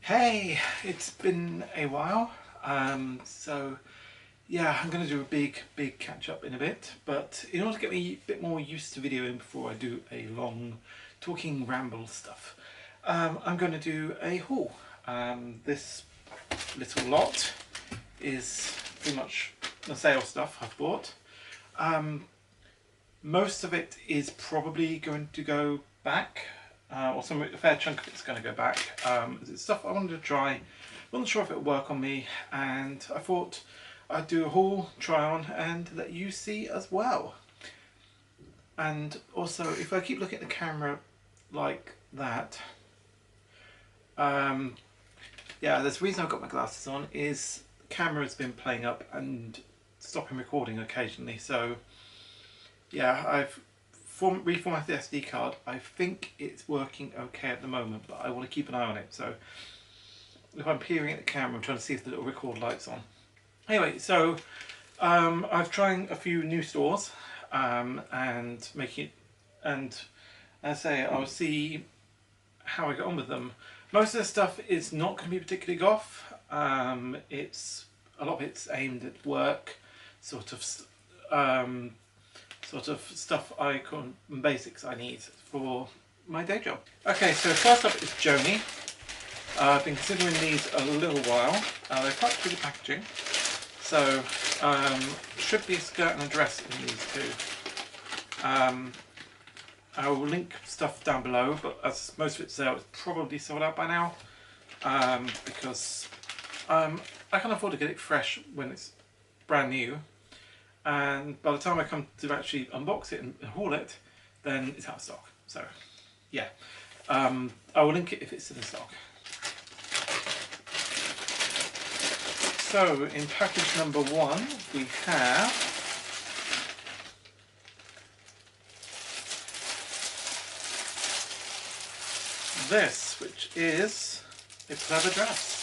Hey, it's been a while. Yeah, I'm going to do a big catch up in a bit, but in order to get me a bit more used to videoing before I do a long talking ramble stuff, I'm going to do a haul. This little lot is pretty much the sale stuff I've bought. Most of it is probably going to go back, or a fair chunk of it's going to go back. It's stuff I wanted to try, wasn't sure if it would work on me, and I thought I'd do a haul, try on, and let you see as well. And also, if I keep looking at the camera like that, yeah, there's a reason I've got my glasses on, is the camera's been playing up and stopping recording occasionally, so yeah, I've reformatted the SD card. I think it's working okay at the moment, but I want to keep an eye on it. So if I'm peering at the camera, I'm trying to see if the little record light's on. Anyway, so I've tried a few new stores and making it, and as I say, I'll see how I get on with them. Most of the stuff is not going to be particularly goth. It's a lot of it's aimed at work, sort of stuff basics I need for my day job. Okay, so first up is Joanie. I've been considering these a little while. They're quite pretty packaging. So, should be a skirt and a dress in these two. I will link stuff down below, but as most of it's there, it's probably sold out by now. Because I can afford to get it fresh when it's brand new. And by the time I come to actually unbox it and haul it, then it's out of stock. So, yeah. I will link it if it's still in stock. So, in package number 1, we have this, which is a pleather dress.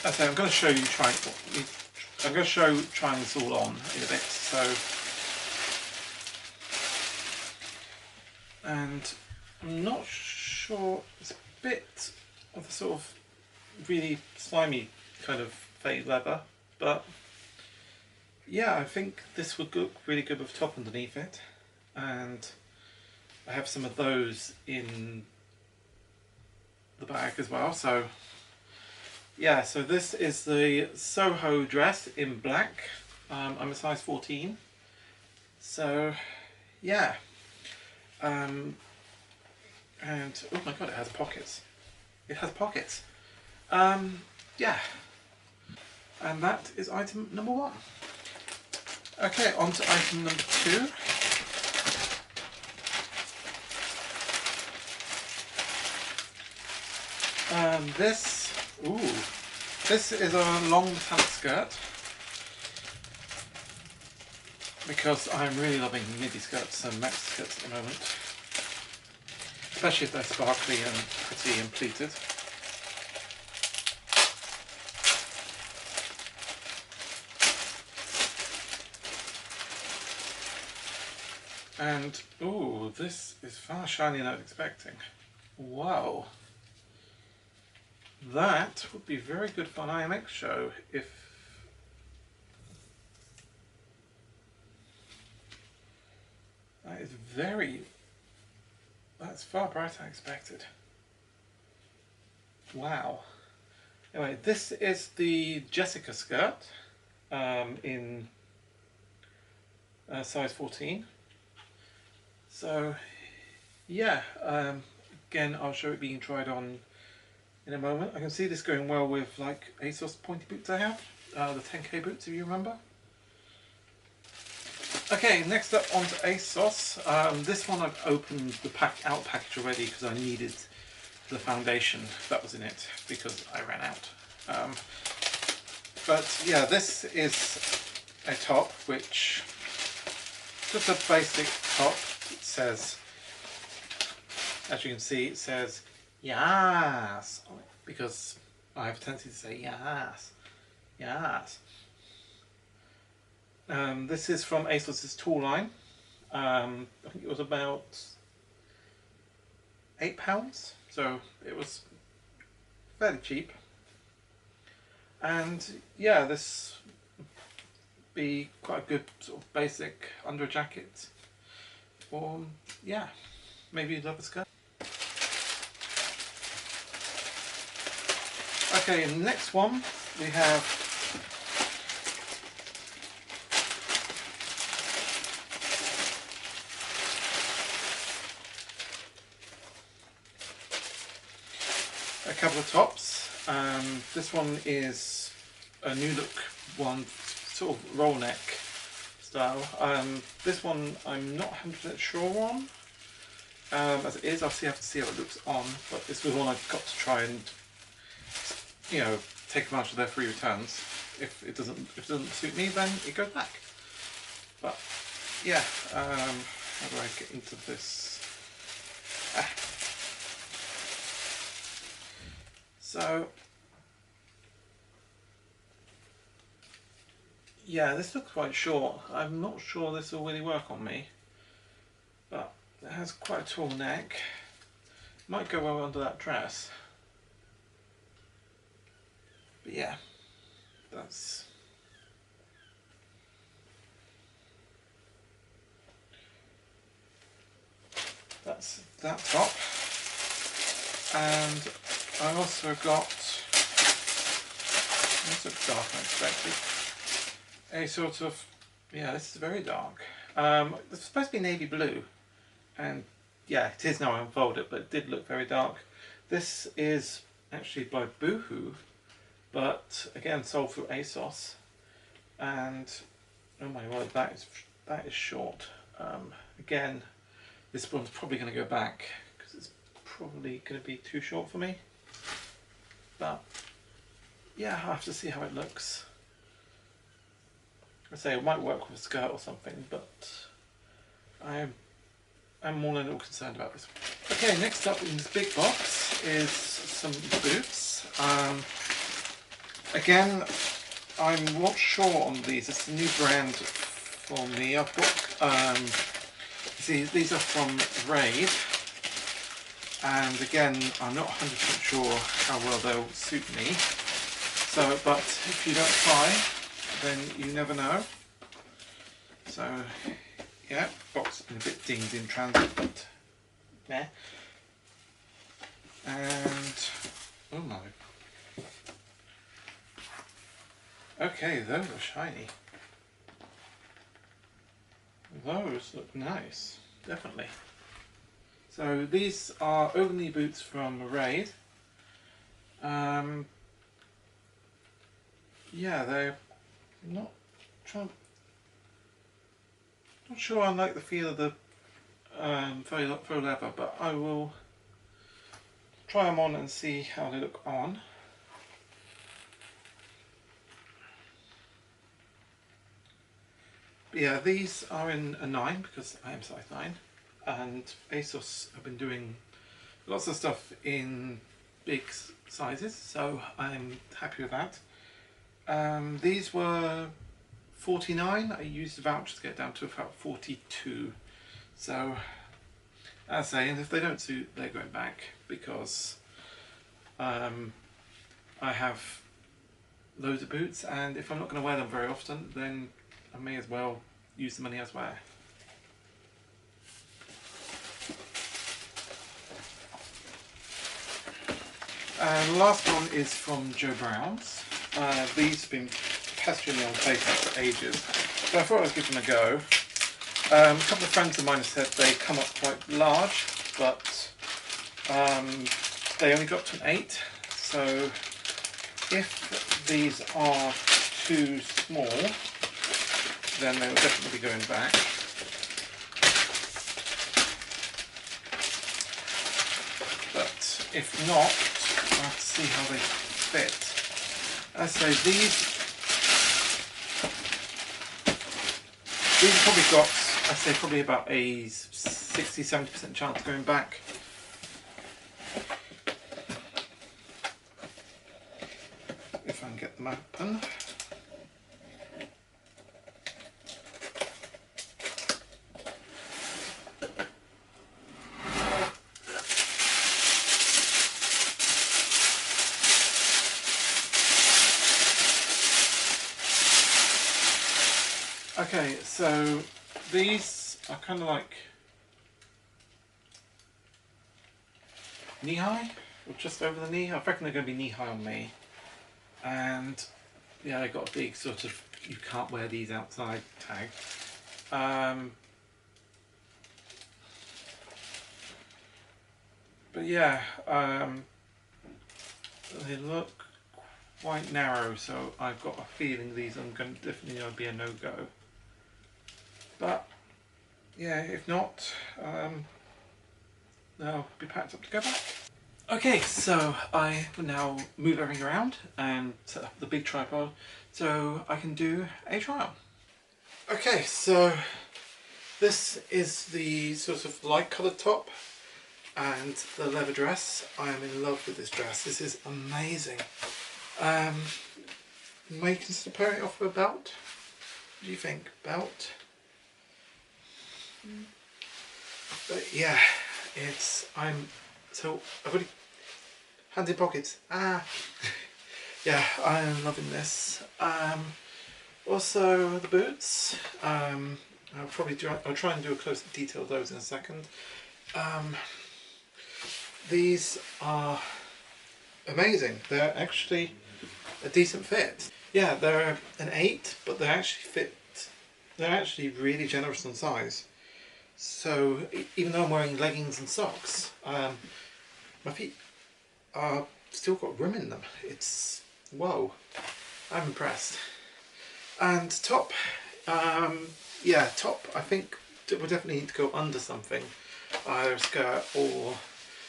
Okay, I'm going to show you I'm going to show trying this all on in a bit. So, and I'm not sure, it's a bit of the sort of really slimy kind of fake leather, but yeah, I think this would look really good with top underneath it, and I have some of those in the bag as well. So yeah, so this is the Soho dress in black. I'm a size 14. So, yeah. And, oh my god, it has pockets. It has pockets. Yeah. And that is item number 1. Okay, on to item number 2. This is a long metallic skirt, because I'm really loving midi skirts and maxi skirts at the moment, especially if they're sparkly and pretty and pleated. And ooh, this is far shinier than I was expecting. Wow. That would be very good for an IMX show if... That's far brighter than I expected. Wow. Anyway, this is the Jessica skirt in size 14. So, yeah, again, I'll show it being tried on in a moment. I can see this going well with like ASOS pointy boots I have, the 10k boots if you remember. Okay, next up onto ASOS. This one I've opened the out package already because I needed the foundation that was in it because I ran out. But yeah, this is a top, which just a basic top. It says, as you can see, it says yes, because I have a tendency to say yes, yes. This is from ASOS's tool line. I think it was about £8, so it was fairly cheap. And yeah, this be quite a good sort of basic under jacket, or yeah, maybe leather skirt. Okay, and the next one we have a couple of tops. This one is a new look one, sort of roll neck style. This one I'm not 100% sure on. As it is, I'll have to see how it looks on, but this was one I've got to try and, you know, take advantage of their free returns. If it doesn't suit me, then it goes back. But yeah, how do I get into this? So yeah, this looks quite short. I'm not sure this will really work on me, but it has quite a tall neck. Might go well under that dress. But yeah, that's that top. And I also got, this looks dark unexpected, a sort of, yeah, this is very dark. It's supposed to be navy blue, and yeah, it is now. I unfold it, but it did look very dark. This is actually by Boohoo, but again sold through ASOS, and oh my word, that is short. Again, this one's probably going to go back because it's probably going to be too short for me. But yeah, I'll have to see how it looks. I say it might work with a skirt or something, but I'm more than a little concerned about this one. Okay, next up in this big box is some boots. Again, I'm not sure on these. It's a new brand for me. I've got, see, these are from Raid, and again, I'm not 100% sure how well they'll suit me. So, but if you don't try, then you never know. So yeah, box a bit dinged in transit, but yeah. And oh my, okay, those are shiny. Those look nice, definitely. So these are over-knee boots from Raid. Yeah, they're not sure I like the feel of the faux leather, but I will try them on and see how they look on. But yeah, these are in a 9 because I am size 9, and ASOS have been doing lots of stuff in big sizes, so I'm happy with that. These were 49. I used a voucher to get down to about 42. So, as I say, and if they don't suit, they're going back because I have loads of boots, and if I'm not going to wear them very often, then I may as well use the money elsewhere. And the last one is from Joe Brown's. These have been pestering me on Facebook for ages, so I thought I'd give them a go. A couple of friends of mine have said they come up quite large, but they only got to an 8, so if these are too small, then they will definitely be going back. But if not, I'll have to see how they fit. As I say, these probably got, I'd say probably about a 60-70% chance of going back. If I can get them open. Okay, so these are kind of like knee high, or just over the knee. I reckon they're going to be knee high on me. And yeah, they got a big sort of "you can't wear these outside" tag. But yeah, they look quite narrow, so I've got a feeling these are going to definitely be a no-go. But yeah, if not, they'll be packed up to go back. Okay, so I will now move everything around and set up the big tripod so I can do a trial. Okay, so this is the sort of light coloured top and the leather dress. I am in love with this dress. This is amazing. May consider pairing it off with a belt. What do you think? Belt? But yeah, I've already hands in pockets. Yeah, I am loving this. Also the boots. I'll try and do a closer detail of those in a second. These are amazing. They're actually a decent fit. Yeah, they're an 8, but they actually fit. They're actually really generous on size. So even though I'm wearing leggings and socks, my feet are still got room in them. It's whoa, I'm impressed. And top, yeah, top. I think we definitely need to go under something, either a skirt or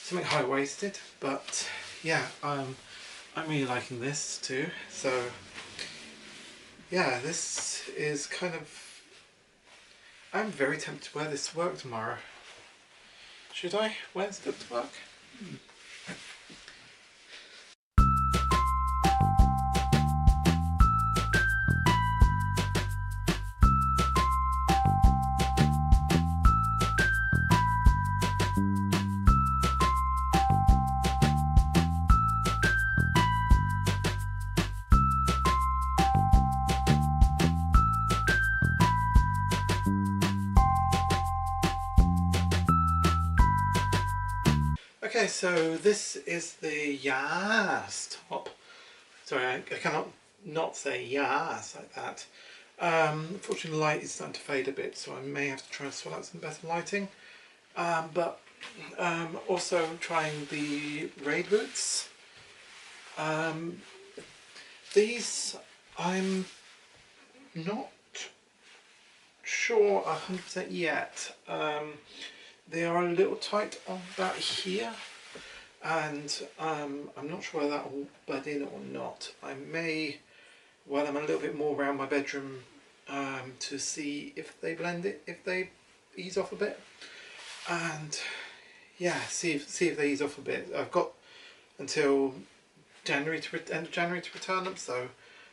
something high-waisted. But yeah, I'm really liking this too. So yeah, this is kind of. I'm very tempted to wear this to work tomorrow. Should I wear this to work? Okay, so this is the Yas top. Sorry, I cannot not say Yas like that. Unfortunately, the light is starting to fade a bit, so I may have to try and sort out some better lighting. But also trying the raid boots. These I'm not sure 100% yet. They are a little tight on that here, and I'm not sure whether that will bed in or not. I may wear them a little bit more around my bedroom to see if they blend it, if they ease off a bit, and yeah, see if they ease off a bit. I've got until end of January to return them, so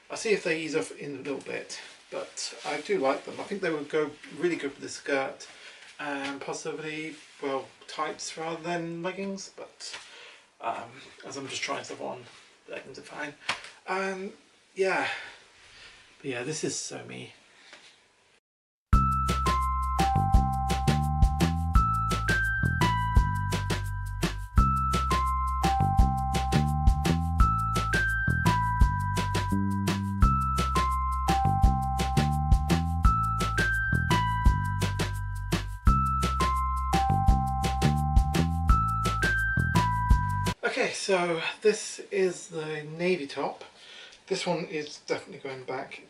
I'll see if they ease off in a little bit. But I do like them. I think they would go really good with the skirt and possibly, well, tights rather than leggings, but as I'm just trying stuff on, leggings are fine. Yeah, but yeah, this is so me. Okay, so this is the navy top. This one is definitely going back.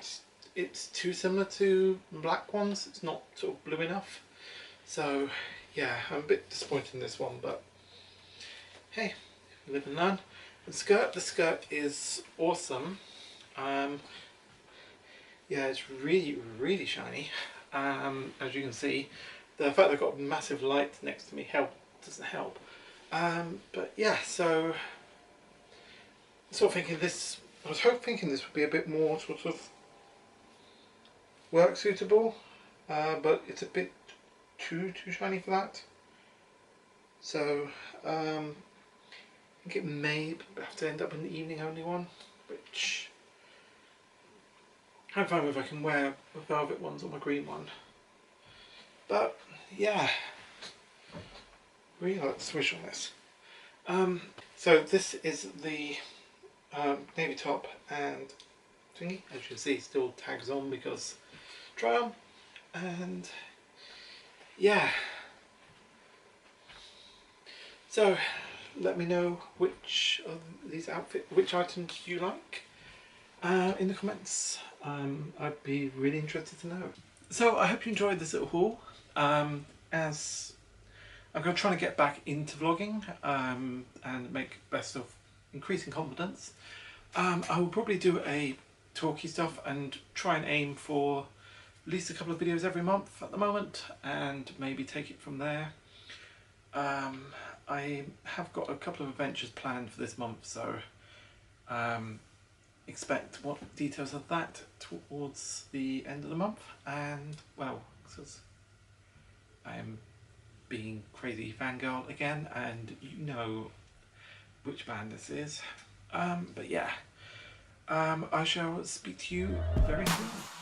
It's too similar to black ones. It's not sort of blue enough. So yeah, I'm a bit disappointed in this one, but hey, live and learn. The skirt is awesome. Yeah, it's really shiny. As you can see, the fact they've got massive light next to me doesn't help. But yeah, so I'm sort of thinking this. I was thinking this would be a bit more sort of work suitable, but it's a bit too shiny for that. So I think it may have to end up in the evening only one, which I'm fine with I can wear the velvet ones or my green one. But yeah, really like the swish on this. So this is the navy top and thingy. As you can see, still tags on because try on. And yeah. So let me know which of these which items you like in the comments. I'd be really interested to know. So I hope you enjoyed this little haul. As I'm going to try to get back into vlogging and make best of increasing confidence. I will probably do a talky stuff and try and aim for at least a couple of videos every month at the moment, and maybe take it from there. I have got a couple of adventures planned for this month, so expect what details of that towards the end of the month. And well, because I am being crazy fangirl again, and you know which band this is. But yeah, I shall speak to you very soon.